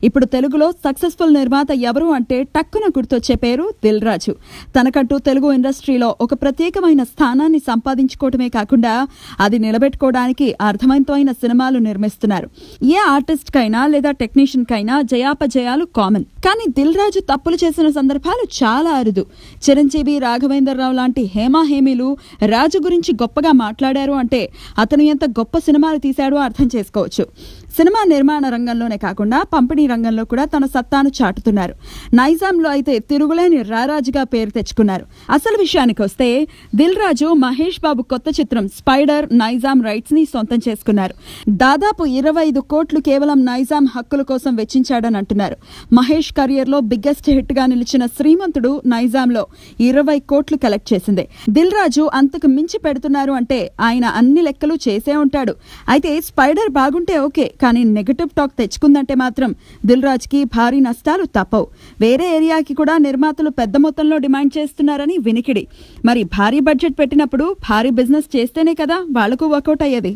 ఇప్పుడు తెలుగులో సక్సెస్ఫుల్ నిర్మాత ఎవరు అంటే టక్కున గుర్తొచ్చే పేరు దిల్ రాజు. తనకంటూ తెలుగు ఇండస్ట్రీలో ఒక ప్రత్యేకమైన స్థానాన్ని సంపాదించుకోవటమే కాకుండా అది నిలబెట్టుకోవడానికి అర్థవంతమైన సినిమాలు నిర్మిస్తున్నారు. ఏ ఆర్టిస్ట్ కైనా లేదా టెక్నీషియన్ కైనా జయాపజయాలు కామన్. కానీ దిల్ రాజు తప్పులు చేసిన సందర్భాలు చాలా అరుదు. చిరంజీవి, రాఘవేంద్రరావు లాంటి హేమాహేమీలు రాజు గురించి గొప్పగా మాట్లాడారు అంటే అతను ఎంత గొప్ప సినిమాలు తీశాడో అర్థం చేసుకోవచ్చు. సినిమా నిర్మాణ రంగంలోనే కాకుండా పంపిణీ రంగంలో కూడా తన సత్తాను చాటుతున్నారు. నైజాంలో అయితే తిరుగులేని రారాజుగా పేరు తెచ్చుకున్నారు. అసలు విషయానికి వస్తే దిల్ రాజు మహేష్ బాబు కొత్త చిత్రం స్పైడర్ నైజాం రైట్స్ ని సొంతం చేసుకున్నారు. దాదాపు 25 కోట్లు కేవలం నైజాం హక్కుల కోసం వెచ్చించాడని అంటున్నారు. మహేష్ కెరియర్ లో బిగ్గెస్ట్ హిట్ గా నిలిచిన శ్రీమంతుడు నైజాంలో 20 కోట్లు కలెక్ట్ చేసింది. దిల్ రాజు అంతకు మించి పెడుతున్నారు అంటే ఆయన అన్ని లెక్కలు చేసే ఉంటాడు. అయితే స్పైడర్ బాగుంటే ఓకే, కానీ నెగటివ్ టాక్ తెచ్చుకుందంటే మాత్రం దిల్ రాజుకి భారీ నష్టాలు తప్పవు. వేరే ఏరియాకి కూడా నిర్మాతలు పెద్ద మొత్తంలో డిమాండ్ చేస్తున్నారని వినికిడి. మరి భారీ బడ్జెట్ పెట్టినప్పుడు భారీ బిజినెస్ చేస్తేనే కదా వాళ్లకు వర్కౌట్ అయ్యేది.